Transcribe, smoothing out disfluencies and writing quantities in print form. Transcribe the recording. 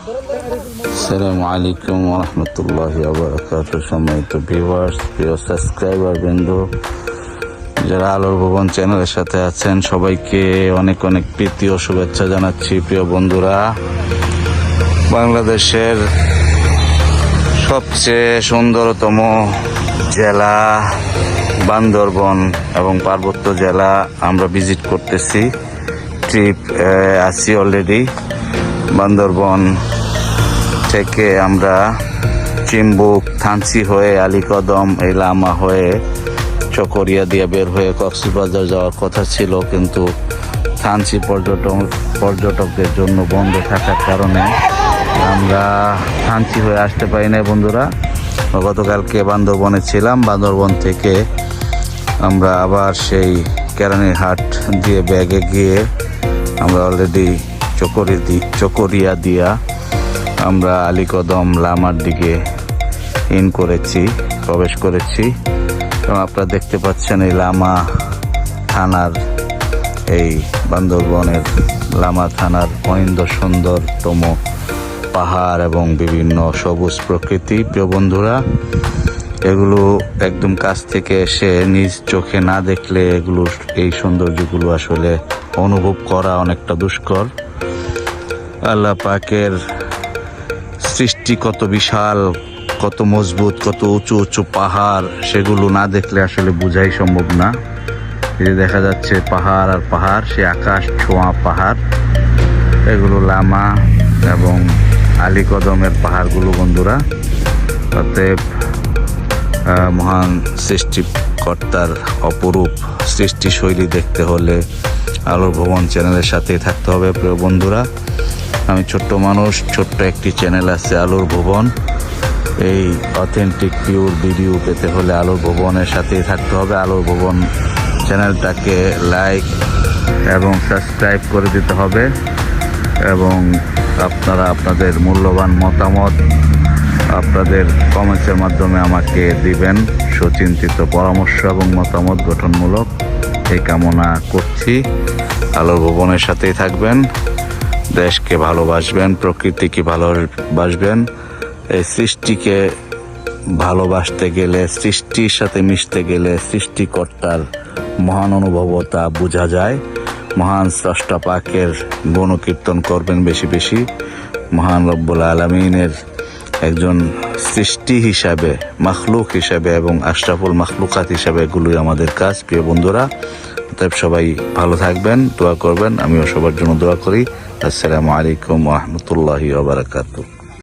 আসসালামু আলাইকুম ওয়া রাহমাতুল্লাহি ওয়া বারাকাতুহু। সম্মানিত ভিউয়ার্স, প্রিয় সাবস্ক্রাইবার বৃন্দ, যারা আলোর ভুবন চ্যানেলের সাথে আছেন, সবাইকে অনেক অনেক প্রীতি ও শুভেচ্ছা জানাচ্ছি। প্রিয় বন্ধুরা, বাংলাদেশের সবচেয়ে সুন্দরতম জেলা বান্দরবন এবং পার্বত্য জেলা আমরা ভিজিট করতেছি। ট্রিপ আছি অলরেডি। বান্দরবন থেকে আমরা চিম্বুক, থানচি হয়ে আলীকদম, এই লামা হয়ে চকরিয়া দিয়ে বের হয়ে কক্সবাজার যাওয়ার কথা ছিল, কিন্তু থানচি পর্যটকদের জন্য বন্ধ থাকার কারণে আমরা থানচি হয়ে আসতে পারি না। বন্ধুরা, গতকালকে বান্দরবনে ছিলাম। বান্দরবন থেকে আমরা আবার সেই কেরানীর হাট দিয়ে ব্যাগে গিয়ে আমরা অলরেডি চকরিয়া দিয়া আমরা আলীকদম লামার দিকে প্রবেশ করেছি। এবং আপনারা দেখতে পাচ্ছেন এই লামা থানার, এই বান্দরবনের লামা থানার অনিন্দ সুন্দরতম পাহাড় এবং বিভিন্ন সবুজ প্রকৃতি। প্রিয় বন্ধুরা, এগুলো একদম কাছ থেকে এসে নিজ চোখে না দেখলে এই সৌন্দর্যগুলো আসলে অনুভব করা অনেকটা দুষ্কর। আল্লাহ পাকের সৃষ্টি কত বিশাল, কত মজবুত, কত উঁচু উঁচু পাহাড়, সেগুলো না দেখলে আসলে বোঝাই সম্ভব না। এই যে দেখা যাচ্ছে পাহাড় আর পাহাড়, সে আকাশ ছোঁয়া পাহাড়, এগুলো লামা এবং আলীকদমের পাহাড়গুলো। বন্ধুরা, অতএব মহান সৃষ্টিকর্তার অপরূপ সৃষ্টিশৈলী দেখতে হলে আলোর ভুবন চ্যানেলের সাথেই থাকতে হবে। প্রিয় বন্ধুরা, আমি ছোট্ট মানুষ, ছোট্ট একটি চ্যানেল আছে আলোর ভুবন। এই অথেন্টিক পিওর ভিডিও পেতে হলে আলোর ভুবনের সাথেই থাকতে হবে। আলোর ভুবন চ্যানেলটাকে লাইক এবং সাবস্ক্রাইব করে দিতে হবে, এবং আপনারা আপনাদের মূল্যবান মতামত আপনাদের কমেন্টসের মাধ্যমে আমাকে দিবেন। সুচিন্তিত পরামর্শ এবং মতামত গঠনমূলক এই কামনা করছি। আলোর ভুবনের সাথেই থাকবেন, দেশকে ভালোবাসবেন, প্রকৃতিকে ভালোবাসবেন। এই সৃষ্টিকে ভালোবাসতে গেলে, সৃষ্টির সাথে মিশতে গেলে সৃষ্টিকর্তার মহান অনুভবতা বোঝা যায়। মহান স্রষ্টা পাকের গুণকীর্তন করবেন বেশি বেশি। মহান রব্বুল আলামিনের একজন সৃষ্টি হিসাবে, মাখলুক হিসাবে এবং আশরাফুল মাখলুকাত হিসাবে এগুলোই আমাদের কাজ। প্রিয় বন্ধুরা, অতএব সবাই ভালো থাকবেন, দোয়া করবেন। আমিও সবার জন্য দোয়া করি। আসসালামু আলাইকুম ওয়া রাহমাতুল্লাহি ওয়া বারাকাতুহু।